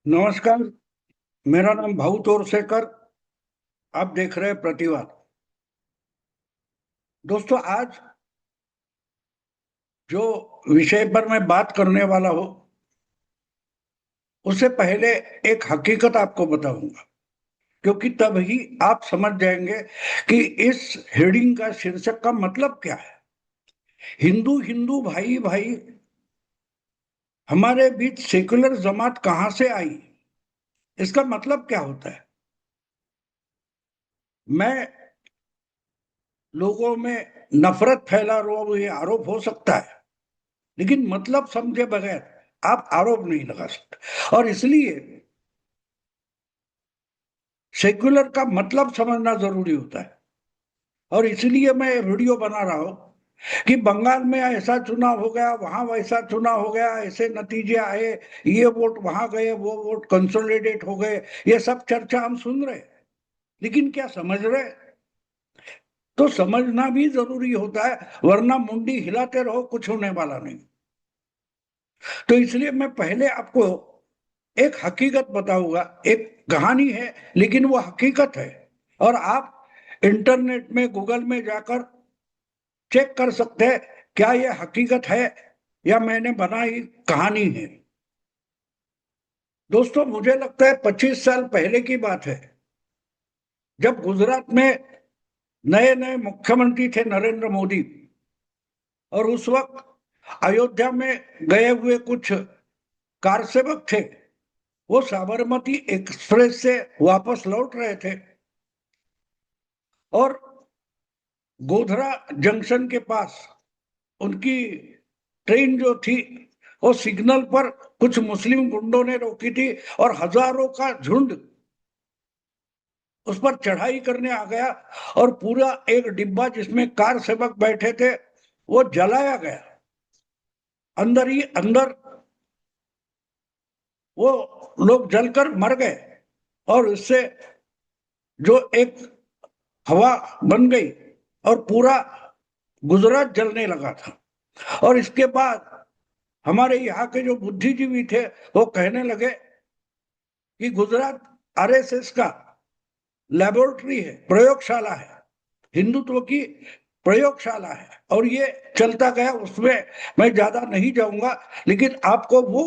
नमस्कार। मेरा नाम भाऊ तोरसेकर। आप देख रहे हैं प्रतिवाद। दोस्तों, आज जो विषय पर मैं बात करने वाला हूं, उससे पहले एक हकीकत आपको बताऊंगा, क्योंकि तभी आप समझ जाएंगे कि इस हेडिंग का शीर्षक का मतलब क्या है। हिंदू हिंदू भाई भाई, हमारे बीच सेकुलर जमात कहां से आई, इसका मतलब क्या होता है। मैं लोगों में नफरत फैला रहा हूं, ये आरोप हो सकता है, लेकिन मतलब समझे बगैर आप आरोप नहीं लगा सकते। और इसलिए सेक्युलर का मतलब समझना जरूरी होता है। और इसलिए मैं वीडियो बना रहा हूं कि बंगाल में ऐसा चुनाव हो गया, वहां वैसा चुनाव हो गया, ऐसे नतीजे आए, ये वोट वहां गए, वो वोट कंसोलिडेट हो गए, ये सब चर्चा हम सुन रहे हैं, लेकिन क्या समझ रहे। तो समझना भी जरूरी होता है, वरना मुंडी हिलाते रहो, कुछ होने वाला नहीं। तो इसलिए मैं पहले आपको एक हकीकत बताऊंगा। एक कहानी है, लेकिन वो हकीकत है। और आप इंटरनेट में, गूगल में जाकर चेक कर सकते हैं क्या ये हकीकत है या मैंने बनाई कहानी है। दोस्तों, मुझे लगता है 25 साल पहले की बात है, जब गुजरात में नए नए मुख्यमंत्री थे नरेंद्र मोदी। और उस वक्त अयोध्या में गए हुए कुछ कारसेवक थे, वो साबरमती एक्सप्रेस से वापस लौट रहे थे। और गोधरा जंक्शन के पास उनकी ट्रेन जो थी, वो सिग्नल पर कुछ मुस्लिम गुंडों ने रोकी थी, और हजारों का झुंड उस पर चढ़ाई करने आ गया। और पूरा एक डिब्बा जिसमें कार सेवक बैठे थे, वो जलाया गया। अंदर ही अंदर वो लोग जलकर मर गए। और उससे जो एक हवा बन गई, और पूरा गुजरात जलने लगा था। और इसके बाद हमारे यहाँ के जो बुद्धिजीवी थे, वो कहने लगे कि गुजरात आरएसएस का लेबोरेटरी है, प्रयोगशाला है, हिंदुत्व की प्रयोगशाला है। और ये चलता गया, उसमें मैं ज्यादा नहीं जाऊंगा, लेकिन आपको वो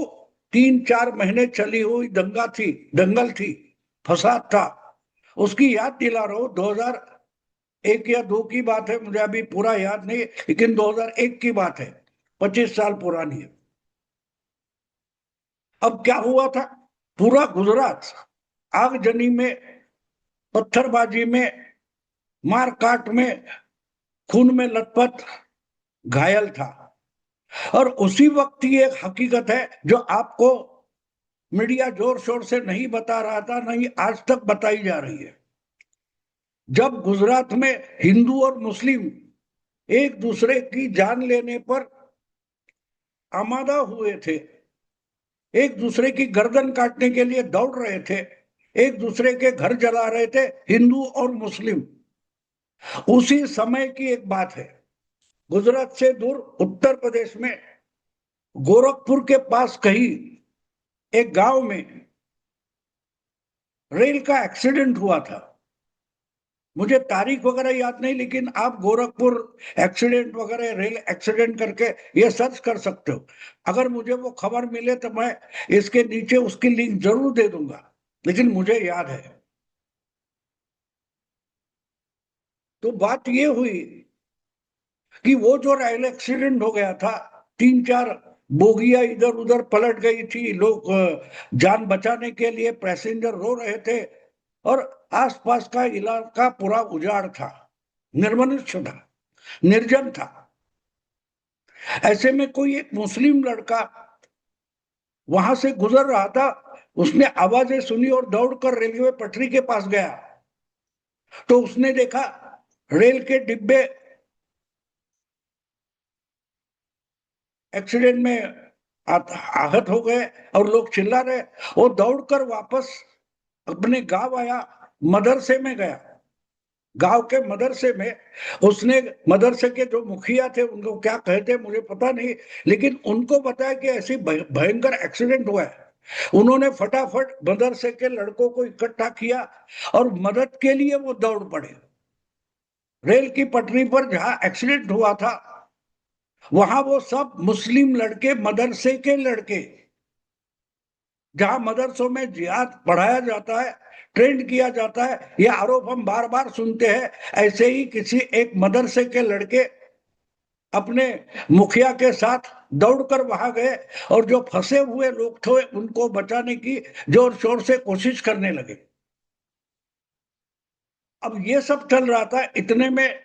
3-4 महीने चली हुई दंगल थी, फसाद था, उसकी याद दिला रहा हूं। 2001 या 2 की बात है, मुझे अभी पूरा याद नहीं, लेकिन 2001 की बात है, 25 साल पुरानी है। अब क्या हुआ था, पूरा गुजरात आगजनी में, पत्थरबाजी में, मार काट में, खून में लथपथ, घायल था। और उसी वक्त की एक हकीकत है जो आपको मीडिया जोर शोर से नहीं बता रहा था, नहीं आज तक बताई जा रही है। जब गुजरात में हिंदू और मुस्लिम एक दूसरे की जान लेने पर आमादा हुए थे, एक दूसरे की गर्दन काटने के लिए दौड़ रहे थे, एक दूसरे के घर जला रहे थे, हिंदू और मुस्लिम, उसी समय की एक बात है। गुजरात से दूर उत्तर प्रदेश में गोरखपुर के पास कहीं एक गांव में रेल का एक्सीडेंट हुआ था। मुझे तारीख वगैरह याद नहीं, लेकिन आप गोरखपुर एक्सीडेंट वगैरह, रेल एक्सीडेंट करके ये सर्च कर सकते हो। अगर मुझे वो खबर मिले तो मैं इसके नीचे उसकी लिंक जरूर दे दूंगा, लेकिन मुझे याद है। तो बात ये हुई कि वो जो रेल एक्सीडेंट हो गया था, 3-4 बोगियां इधर उधर पलट गई थी, लोग जान बचाने के लिए पैसेंजर रो रहे थे, और आसपास का इलाका पूरा उजाड़ था, निर्मनुष्य था, निर्जन था। ऐसे में कोई एक मुस्लिम लड़का वहां से गुजर रहा था, उसने आवाजें सुनी और दौड़कर रेलवे पटरी के पास गया। तो उसने देखा रेल के डिब्बे एक्सीडेंट में आहत हो गए, और लोग चिल्ला रहे। वो दौड़कर वापस अपने गांव आया, मदरसे में गया। गांव के मदरसे में उसने, मदरसे के जो मुखिया थे, उनको क्या कहते मुझे पता नहीं, लेकिन उनको बताया कि ऐसी भयंकर एक्सीडेंट हुआ है। उन्होंने फटाफट मदरसे के लड़कों को इकट्ठा किया और मदद के लिए वो दौड़ पड़े। रेल की पटरी पर जहां एक्सीडेंट हुआ था वहां वो सब मुस्लिम लड़के, मदरसे के लड़के, जहां मदरसों में जिहाद पढ़ाया जाता है, ट्रेंड किया जाता है, यह आरोप हम बार बार सुनते हैं, ऐसे ही किसी एक मदरसे के लड़के अपने मुखिया के साथ दौड़कर वहां गए और जो फंसे हुए लोग थे उनको बचाने की जोर शोर से कोशिश करने लगे। अब ये सब चल रहा था, इतने में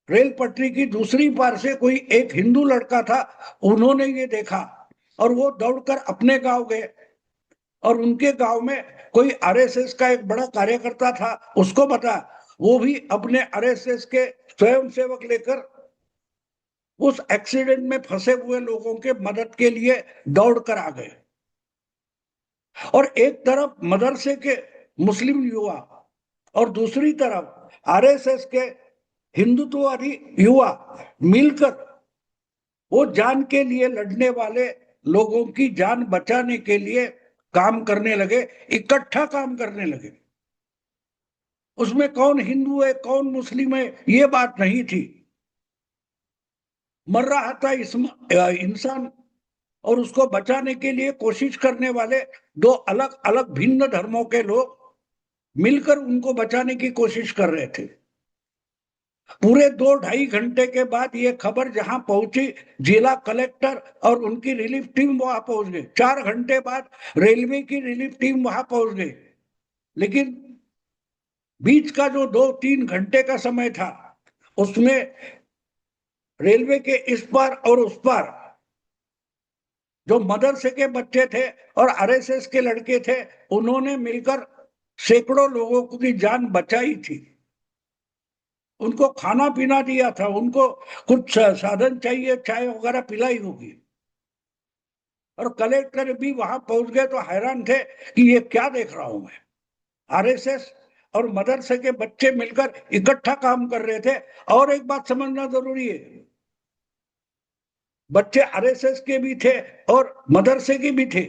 रेल पटरी की दूसरी पार से कोई एक हिंदू लड़का था, उन्होंने ये देखा और वो दौड़कर अपने गांव गए और उनके गांव में कोई आरएसएस का एक बड़ा कार्यकर्ता था, उसको बताया। वो भी अपने आरएसएस के स्वयंसेवक लेकर उस एक्सीडेंट में फंसे हुए लोगों के मदद के लिए दौड़ कर आ गए। और एक तरफ मदरसे के मुस्लिम युवा और दूसरी तरफ आरएसएस के हिंदुत्ववादी युवा मिलकर वो जान के लिए लड़ने वाले लोगों की जान बचाने के लिए काम करने लगे, इकट्ठा काम करने लगे। उसमें कौन हिंदू है कौन मुस्लिम है ये बात नहीं थी। मर रहा था इंसान और उसको बचाने के लिए कोशिश करने वाले दो अलग अलग भिन्न धर्मों के लोग मिलकर उनको बचाने की कोशिश कर रहे थे। पूरे 2-2.5 घंटे के बाद ये खबर जहां पहुंची, जिला कलेक्टर और उनकी रिलीफ टीम वहां पहुंच गई। 4 घंटे बाद रेलवे की रिलीफ टीम वहां पहुंच गई, लेकिन बीच का जो 2-3 घंटे का समय था उसमें रेलवे के इस पार और उस पार जो मदरसे के बच्चे थे और आरएसएस के लड़के थे, उन्होंने मिलकर सैकड़ों लोगों की जान बचाई थी। उनको खाना पीना दिया था, उनको कुछ साधन चाहिए, चाय वगैरह पिलाई होगी। और कलेक्टर भी वहां पहुंच गए तो हैरान थे कि ये क्या देख रहा हूं मैं। आरएसएस और मदरसे के बच्चे मिलकर इकट्ठा काम कर रहे थे। और एक बात समझना जरूरी है, बच्चे आरएसएस के भी थे और मदरसे के भी थे,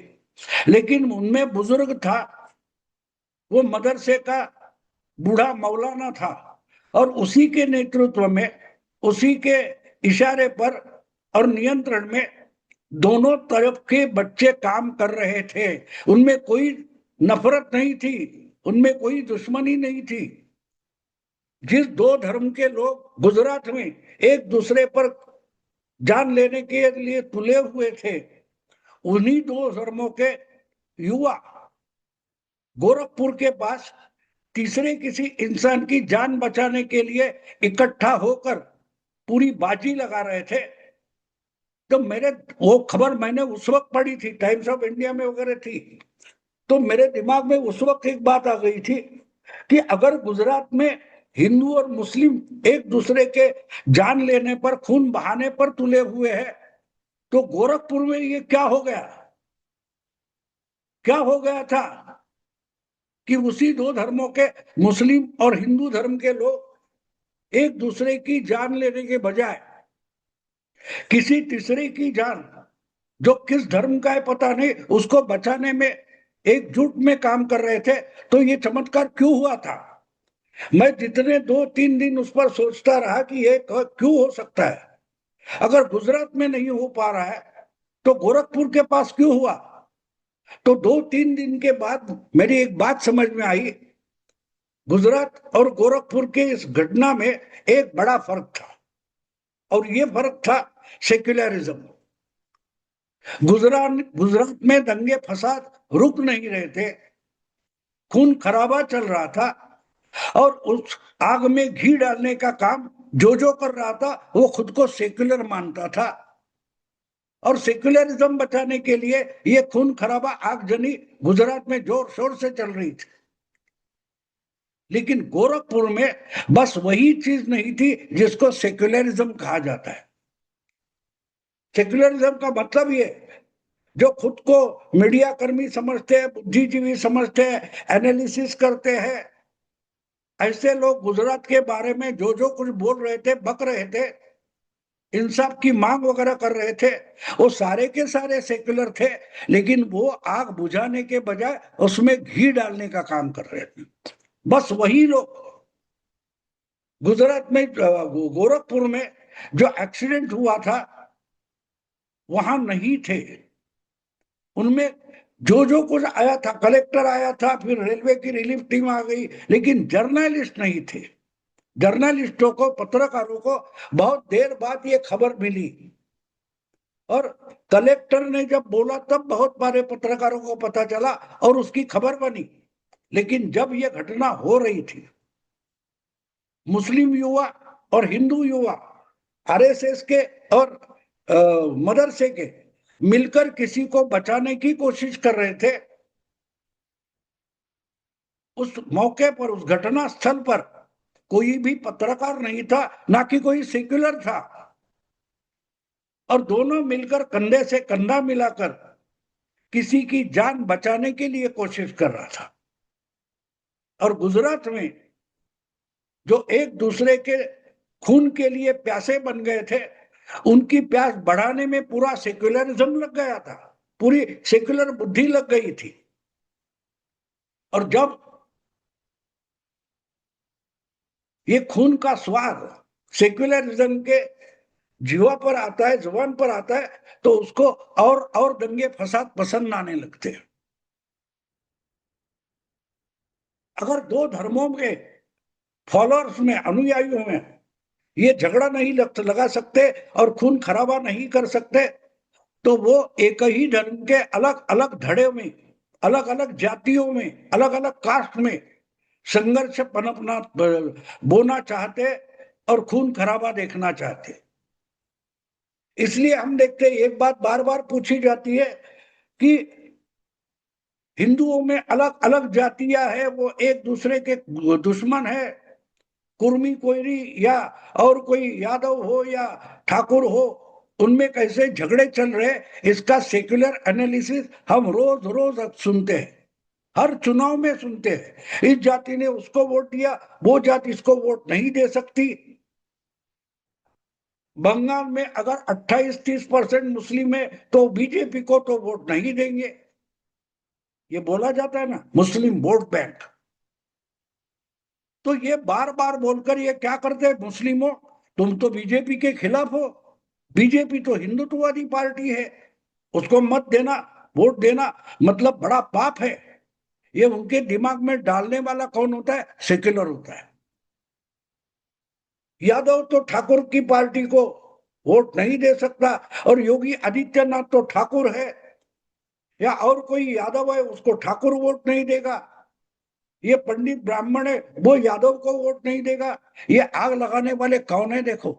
लेकिन उनमें बुजुर्ग था, वो मदरसे का बूढ़ा मौलाना था और उसी के नेतृत्व में, उसी के इशारे पर और नियंत्रण में दोनों तरफ के बच्चे काम कर रहे थे। उनमें कोई नफरत नहीं थी, उनमें कोई दुश्मनी नहीं थी। जिस दो धर्म के लोग गुजरात में एक दूसरे पर जान लेने के लिए तुले हुए थे, उन्हीं दो धर्मों के युवा गोरखपुर के पास तीसरे किसी इंसान की जान बचाने के लिए इकट्ठा होकर पूरी बाजी लगा रहे थे। तो मेरे वो खबर मैंने उस वक्त पढ़ी थी, टाइम्स ऑफ इंडिया में वगैरह थी, तो मेरे दिमाग में उस वक्त एक बात आ गई थी कि अगर गुजरात में हिंदू और मुस्लिम एक दूसरे के जान लेने पर, खून बहाने पर तुले हुए हैं, तो गोरखपुर में ये क्या हो गया, क्या हो गया था कि उसी दो धर्मों के मुस्लिम और हिंदू धर्म के लोग एक दूसरे की जान लेने के बजाय किसी तीसरे की जान, जो किस धर्म का है पता नहीं, उसको बचाने में एकजुट में काम कर रहे थे। तो ये चमत्कार क्यों हुआ था? मैं जितने 2-3 दिन उस पर सोचता रहा कि ये क्यों हो सकता है। अगर गुजरात में नहीं हो पा रहा है तो गोरखपुर के पास क्यों हुआ? तो 2-3 दिन के बाद मेरी एक बात समझ में आई, गुजरात और गोरखपुर के इस घटना में एक बड़ा फर्क था और ये फर्क था सेक्युलरिज्म। गुजरात में दंगे फसाद रुक नहीं रहे थे, खून खराबा चल रहा था और उस आग में घी डालने का काम जो कर रहा था वो खुद को सेक्युलर मानता था और सेक्युलरिज्म बचाने के लिए ये खून खराबा आगजनी गुजरात में जोर शोर से चल रही थी। लेकिन गोरखपुर में बस वही चीज नहीं थी जिसको सेक्युलरिज्म कहा जाता है। सेक्युलरिज्म का मतलब ये, जो खुद को मीडिया कर्मी समझते हैं, बुद्धिजीवी समझते हैं, एनालिसिस करते हैं, ऐसे लोग गुजरात के बारे में जो कुछ बोल रहे थे, बक रहे थे, इंसाफ की मांग वगैरह कर रहे थे, वो सारे के सारे सेक्युलर थे, लेकिन वो आग बुझाने के बजाय उसमें घी डालने का काम कर रहे थे। बस वही लोग गुजरात में गोरखपुर में जो एक्सीडेंट हुआ था वहां नहीं थे। उनमें जो कुछ आया था, कलेक्टर आया था, फिर रेलवे की रिलीफ टीम आ गई, लेकिन जर्नलिस्ट नहीं थे। जर्नलिस्टों को, पत्रकारों को बहुत देर बाद ये खबर मिली, और कलेक्टर ने जब बोला तब बहुत सारे पत्रकारों को पता चला और उसकी खबर बनी। लेकिन जब ये घटना हो रही थी, मुस्लिम युवा और हिंदू युवा आरएसएस के और मदरसे के मिलकर किसी को बचाने की कोशिश कर रहे थे। उस मौके पर, उस घटना स्थल पर कोई भी पत्रकार नहीं था, ना कि कोई सेक्युलर था, और दोनों मिलकर कंधे से कंधा मिलाकर किसी की जान बचाने के लिए कोशिश कर रहा था। और गुजरात में जो एक दूसरे के खून के लिए प्यासे बन गए थे, उनकी प्यास बढ़ाने में पूरा सेक्युलरिज्म लग गया था, पूरी सेक्युलर बुद्धि लग गई थी। और जब ये खून का स्वाद सेक्युलरिज्म के जीवा पर आता है, जुबान पर आता है, तो उसको और दंगे फसाद पसंद आने लगते हैं। अगर दो धर्मों के फॉलोअर्स में, अनुयायियों में ये झगड़ा नहीं लगा सकते और खून खराबा नहीं कर सकते, तो वो एक ही धर्म के अलग अलग धड़े में, अलग अलग जातियों में, अलग अलग कास्ट में संघर्ष पनपना, बोना चाहते और खून खराबा देखना चाहते। इसलिए हम देखते हैं, एक बात बार बार पूछी जाती है कि हिंदुओं में अलग अलग जातियां है, वो एक दूसरे के दुश्मन है, कुर्मी कोयरी या और कोई यादव हो या ठाकुर हो, उनमें कैसे झगड़े चल रहे, इसका सेक्युलर एनालिसिस हम रोज रोज सुनते हैं, हर चुनाव में सुनते हैं। इस जाति ने उसको वोट दिया, वो जाति इसको वोट नहीं दे सकती। बंगाल में अगर 28-30% मुस्लिम है तो बीजेपी को तो वोट नहीं देंगे, ये बोला जाता है ना, मुस्लिम वोट बैंक। तो ये बार बार बोलकर ये क्या करते हैं, मुस्लिमों तुम तो बीजेपी के खिलाफ हो, बीजेपी तो हिंदुत्ववादी पार्टी है, उसको मत देना, वोट देना मतलब बड़ा पाप है। ये उनके दिमाग में डालने वाला कौन होता है? सेक्युलर होता है। यादव तो ठाकुर की पार्टी को वोट नहीं दे सकता, और योगी आदित्यनाथ तो ठाकुर है, या और कोई यादव है उसको ठाकुर वोट नहीं देगा, ये पंडित ब्राह्मण है वो यादव को वोट नहीं देगा। ये आग लगाने वाले कौन है? देखो,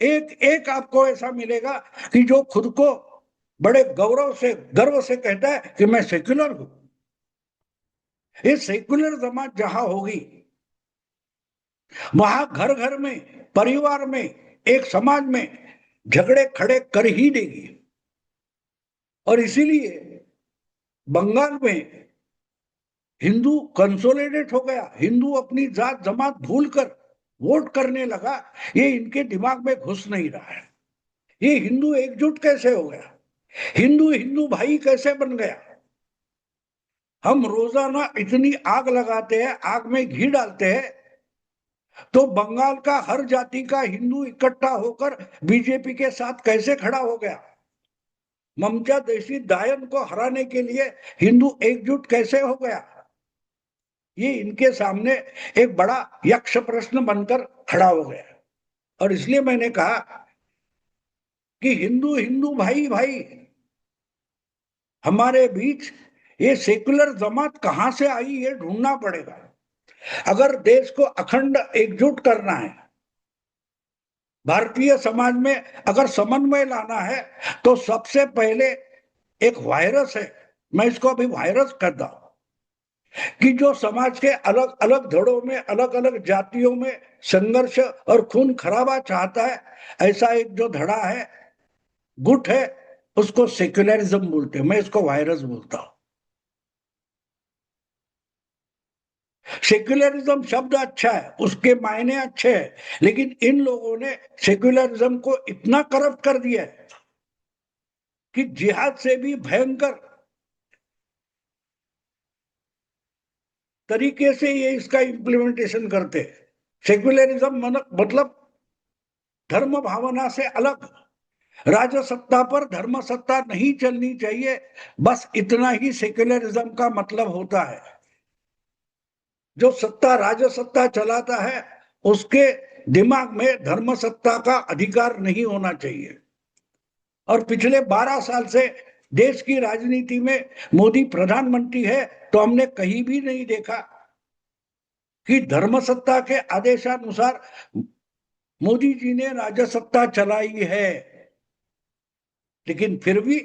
एक एक आपको ऐसा मिलेगा कि जो खुद को बड़े गौरव से, गर्व से कहता है कि मैं सेक्युलर हूं। ये सेक्युलर जमात जहां होगी, वहां घर घर में, परिवार में, एक समाज में झगड़े खड़े कर ही देगी। और इसीलिए बंगाल में हिंदू कंसोलिडेट हो गया, हिंदू अपनी जात जमात भूलकर वोट करने लगा। ये इनके दिमाग में घुस नहीं रहा है, ये हिंदू एकजुट कैसे हो गया, हिंदू हिंदू भाई कैसे बन गया। हम रोजाना इतनी आग लगाते हैं, आग में घी डालते हैं, तो बंगाल का हर जाति का हिंदू इकट्ठा होकर बीजेपी के साथ कैसे खड़ा हो गया। ममता देशी दायन को हराने के लिए हिंदू एकजुट कैसे हो गया। ये इनके सामने एक बड़ा यक्ष प्रश्न बनकर खड़ा हो गया। और इसलिए मैंने कहा कि हिंदू हिंदू भाई भाई हमारे बीच ये सेकुलर जमात कहां से आई, ये ढूंढना पड़ेगा। अगर देश को अखंड एकजुट करना है, भारतीय समाज में अगर समन्वय लाना है, तो सबसे पहले एक वायरस है, मैं इसको अभी वायरस कहता हूं, कि जो समाज के अलग अलग धड़ों में, अलग अलग जातियों में संघर्ष और खून खराबा चाहता है, ऐसा एक जो धड़ा है, गुट है, उसको सेक्युलरिज्म बोलते हैं, मैं इसको वायरस बोलता हूं। सेक्युलरिज्म शब्द अच्छा है, उसके मायने अच्छे हैं, लेकिन इन लोगों ने सेक्युलरिज्म को इतना करप्ट कर दिया है कि जिहाद से भी भयंकर तरीके से ये इसका इम्प्लीमेंटेशन करते हैं। सेक्युलरिज्म मतलब धर्म भावना से अलग, राजसत्ता पर धर्म सत्ता नहीं चलनी चाहिए, बस इतना ही सेक्युलरिज्म का मतलब होता है। जो सत्ता राजसत्ता चलाता है उसके दिमाग में धर्म सत्ता का अधिकार नहीं होना चाहिए। और पिछले 12 साल से देश की राजनीति में मोदी प्रधानमंत्री है तो हमने कहीं भी नहीं देखा कि धर्म सत्ता के आदेशानुसार मोदी जी ने राजसत्ता चलाई है। लेकिन फिर भी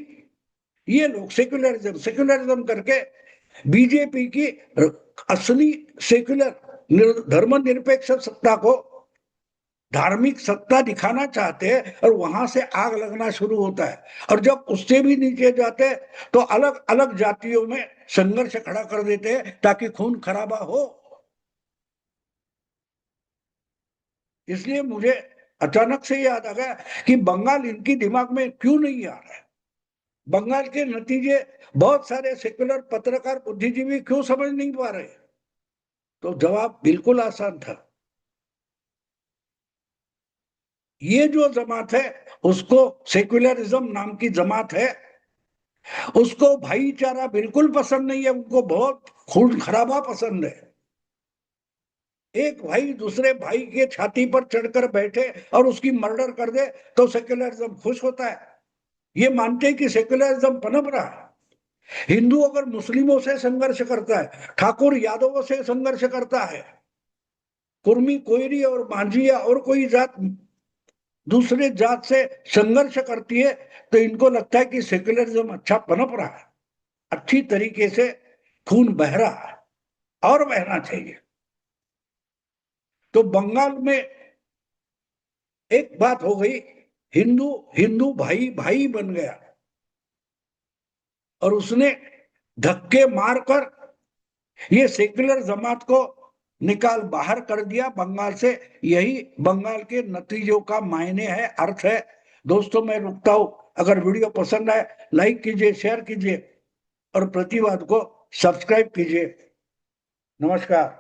ये लोग सेक्युलरिज्म सेक्युलरिज्म करके बीजेपी की असली सेक्युलर धर्मनिरपेक्ष सत्ता को धार्मिक सत्ता दिखाना चाहते हैं और वहां से आग लगना शुरू होता है। और जब उससे भी नीचे जाते हैं तो अलग अलग जातियों में संघर्ष खड़ा कर देते हैं ताकि खून खराबा हो। इसलिए मुझे अचानक से याद आ गया कि बंगाल इनकी दिमाग में क्यों नहीं आ रहा है। बंगाल के नतीजे बहुत सारे सेक्युलर पत्रकार बुद्धिजीवी क्यों समझ नहीं पा रहे। तो जवाब बिल्कुल आसान था। ये जो जमात है उसको सेक्युलरिज्म नाम की जमात है, उसको भाईचारा बिल्कुल पसंद नहीं है, उनको बहुत खून खराबा पसंद है। एक भाई दूसरे भाई के छाती पर चढ़कर बैठे और उसकी मर्डर कर दे तो सेक्युलरिज्म खुश होता है। ये मानते हैं कि सेक्युलरिज्म पनप रहा है। हिंदू अगर मुस्लिमों से संघर्ष करता है, ठाकुर यादवों से संघर्ष करता है, कुर्मी कोयरी और मांझिया और कोई जात दूसरे जात से संघर्ष करती है तो इनको लगता है कि सेक्युलरिज्म अच्छा पनप रहा है, अच्छी तरीके से खून बह रहा है और बहना चाहिए। तो बंगाल में एक बात हो गई, हिंदू हिंदू भाई भाई बन गया और उसने धक्के मारकर ये सेक्युलर जमात को निकाल बाहर कर दिया बंगाल से। यही बंगाल के नतीजों का मायने है, अर्थ है। दोस्तों मैं रुकता हूं, अगर वीडियो पसंद आए लाइक कीजिए, शेयर कीजिए और प्रतिवाद को सब्सक्राइब कीजिए। नमस्कार।